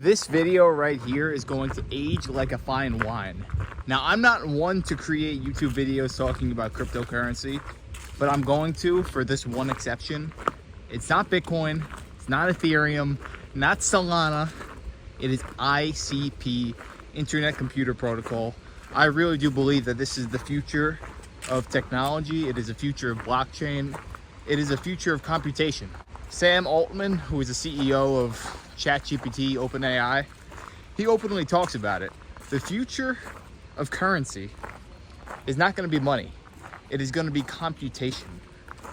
This video right here is going to age like a fine wine. Now, I'm not one to create YouTube videos talking about cryptocurrency, but I'm going to for this one exception. It's not Bitcoin, it's not Ethereum, not Solana. It is ICP, Internet Computer Protocol. I really do believe that this is the future of technology. It is the future of blockchain. It is the future of computation. Sam Altman, who is the CEO of ChatGPT, OpenAI, he openly talks about it. The future of currency is not going to be money. It is going to be computation.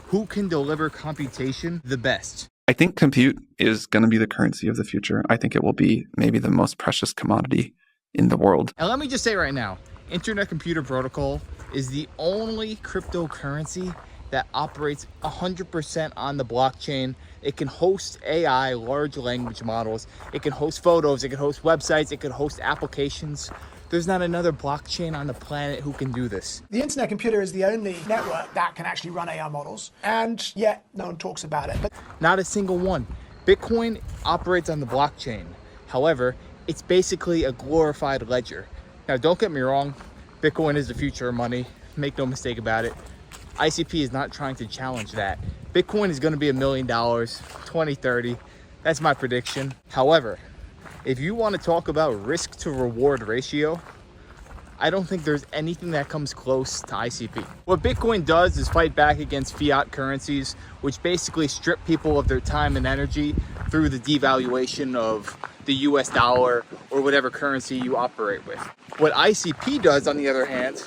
Who can deliver computation the best? I think compute is going to be the currency of the future. I think it will be maybe the most precious commodity in the world. And let me just say right now, Internet Computer Protocol is the only cryptocurrency that operates 100% on the blockchain. It can host AI, large language models. It can host photos. It can host websites. It can host applications. There's not another blockchain on the planet who can do this. The Internet Computer is the only network that can actually run AI models, and yet no one talks about it. But not a single one. Bitcoin operates on the blockchain. However, it's basically a glorified ledger. Now, don't get me wrong, Bitcoin is the future of money. Make no mistake about it. ICP is not trying to challenge that. Bitcoin is going to be $1 million, 2030. That's my prediction. However, if you want to talk about risk to reward ratio, I don't think there's anything that comes close to ICP. What Bitcoin does is fight back against fiat currencies, which basically strip people of their time and energy through the devaluation of the US dollar or whatever currency you operate with. What ICP does, on the other hand,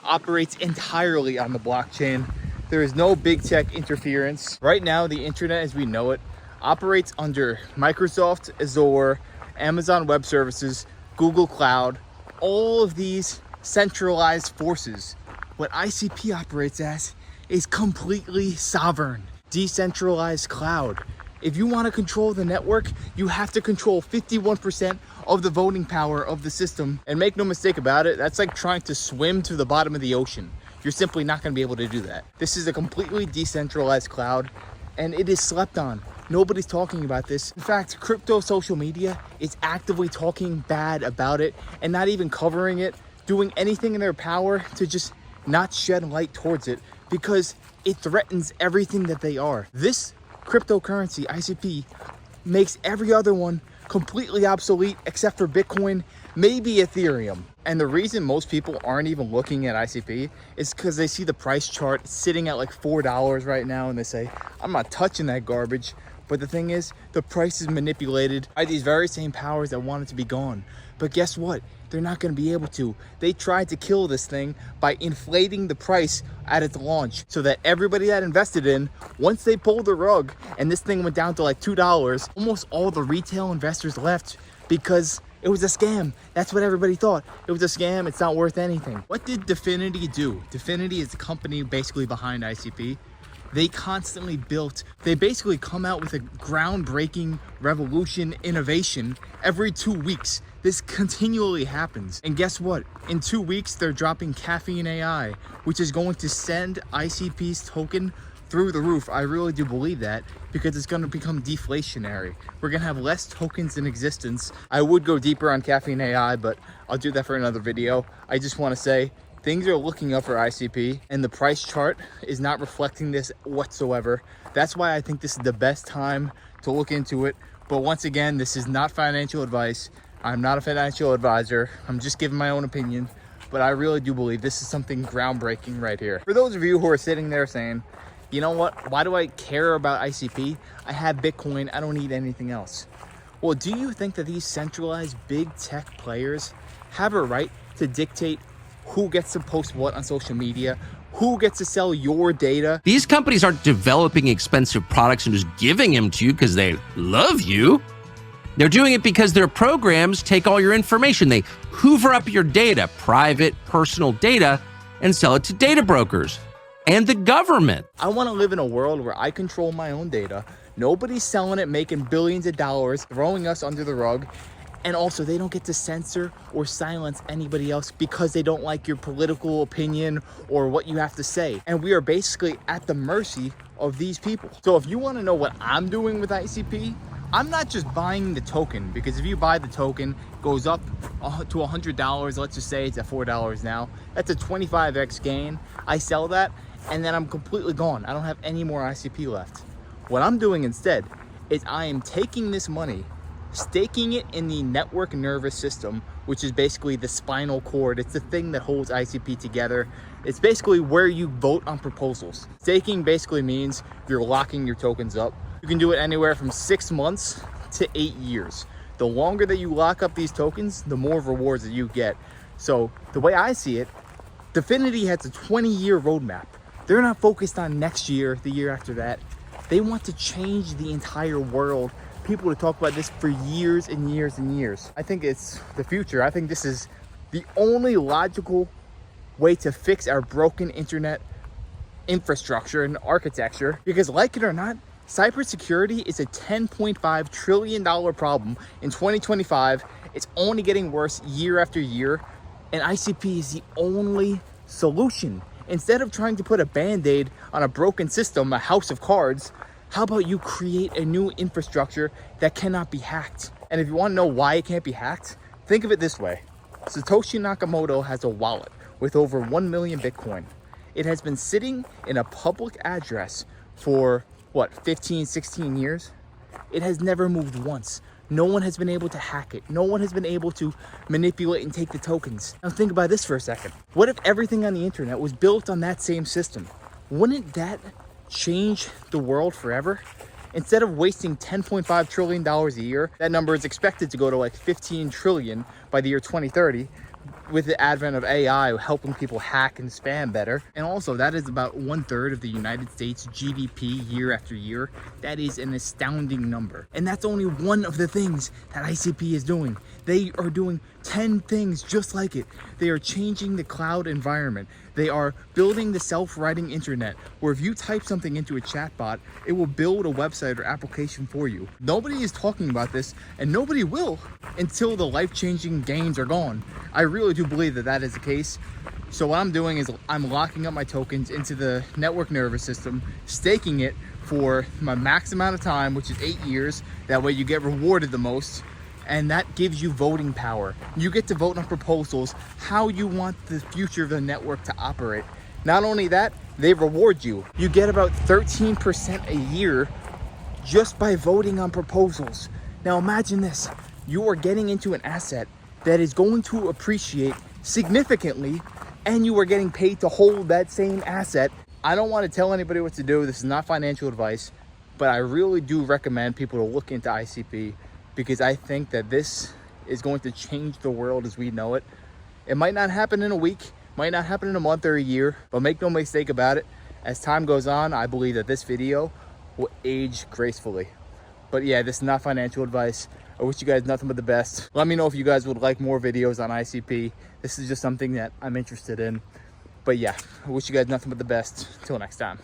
operates entirely on the blockchain. There is no big tech interference. Right now, the internet as we know it operates under Microsoft Azure, Amazon Web Services, Google Cloud, all of these centralized forces. What ICP operates as is completely sovereign, decentralized cloud. If you want to control the network, you have to control 51% of the voting power of the system. And make no mistake about it, that's like trying to swim to the bottom of the ocean. You're simply not going to be able to do that. This is a completely decentralized cloud, and it is slept on. Nobody's talking about this. In fact, crypto social media is actively talking bad about it and not even covering it, doing anything in their power to just not shed light towards it because it threatens everything that they are. This cryptocurrency, ICP, makes every other one completely obsolete except for Bitcoin, maybe Ethereum. And the reason most people aren't even looking at ICP is because they see the price chart sitting at like $4 right now and they say, I'm not touching that garbage. But the thing is, the price is manipulated by these very same powers that want it to be gone. But guess what? They're not going to be able to. They tried to kill this thing by inflating the price at its launch so that everybody that invested in, once they pulled the rug and this thing went down to like $2, almost all the retail investors left because it was a scam. That's what everybody thought. It was a scam. It's not worth anything. What did Definity do? Definity is the company basically behind ICP. They constantly built, they basically come out with a groundbreaking revolution innovation every 2 weeks. This continually happens. And guess what? In 2 weeks, they're dropping Caffeine AI, which is going to send ICP's token through the roof. I really do believe that because it's going to become deflationary. We're going to have less tokens in existence. I would go deeper on Caffeine AI, but I'll do that for another video. I just want to say, things are looking up for ICP and the price chart is not reflecting this whatsoever. That's why I think this is the best time to look into it. But once again, this is not financial advice. I'm not a financial advisor. I'm just giving my own opinion. But I really do believe this is something groundbreaking right here. For those of you who are sitting there saying, you know what? Why do I care about ICP? I have Bitcoin. I don't need anything else. Well, do you think that these centralized big tech players have a right to dictate who gets to post what on social media, who gets to sell your data? These companies aren't developing expensive products and just giving them to you because they love you. They're doing it because their programs take all your information. They hoover up your data, private, personal data, and sell it to data brokers and the government. I want to live in a world where I control my own data. Nobody's selling it, making billions of dollars, throwing us under the rug. And also, they don't get to censor or silence anybody else because they don't like your political opinion or what you have to say. And we are basically at the mercy of these people. So if you want to know what I'm doing with ICP, I'm not just buying the token, because if you buy the token, it goes up to $100, let's just say it's at $4 now, that's a 25x gain. I sell that and then I'm completely gone. I don't have any more ICP left. What I'm doing instead is I am taking this money, staking it in the network nervous system, which is basically the spinal cord. It's the thing that holds ICP together. It's basically where you vote on proposals. Staking basically means you're locking your tokens up. You can do it anywhere from 6 months to 8 years. The longer that you lock up these tokens, the more rewards that you get. So the way I see it, Definity has a 20-year roadmap. They're not focused on next year, the year after that. They want to change the entire world. People to talk about this for years and years and years. I think it's the future. I think this is the only logical way to fix our broken internet infrastructure and architecture, because like it or not, cybersecurity is a $10.5 trillion problem in 2025. It's only getting worse year after year, and ICP is the only solution. Instead of trying to put a band-aid on a broken system, a house of cards, how about you create a new infrastructure that cannot be hacked? And if you want to know why it can't be hacked, think of it this way. Satoshi Nakamoto has a wallet with over 1 million Bitcoin. It has been sitting in a public address for, what, 15, 16 years? It has never moved once. No one has been able to hack it. No one has been able to manipulate and take the tokens. Now think about this for a second. What if everything on the internet was built on that same system? Wouldn't that change the world forever? Instead of wasting $10.5 trillion a year, that number is expected to go to like 15 trillion by the year 2030, with the advent of AI helping people hack and spam better. And also that is about 1/3 of the United States GDP year after year. That is an astounding number. And that's only one of the things that ICP is doing. They are doing 10 things just like it. They are changing the cloud environment. They are building the self-writing internet, where if you type something into a chatbot, it will build a website or application for you. Nobody is talking about this, and nobody will until the life-changing gains are gone. I really do believe that that is the case. So what I'm doing is I'm locking up my tokens into the network nervous system, staking it for my max amount of time, which is 8 years. That way you get rewarded the most. And that gives you voting power. You get to vote on proposals, how you want the future of the network to operate. Not only that, they reward you. You get about 13% a year just by voting on proposals. Now imagine this, you are getting into an asset that is going to appreciate significantly, and you are getting paid to hold that same asset. I don't want to tell anybody what to do. This is not financial advice, but I really do recommend people to look into ICP, because I think that this is going to change the world as we know it. It might not happen in a week, might not happen in a month or a year, but make no mistake about it, as time goes on, I believe that this video will age gracefully. But yeah, this is not financial advice. I wish you guys nothing but the best. Let me know if you guys would like more videos on ICP. This is just something that I'm interested in. But yeah, I wish you guys nothing but the best. Till next time.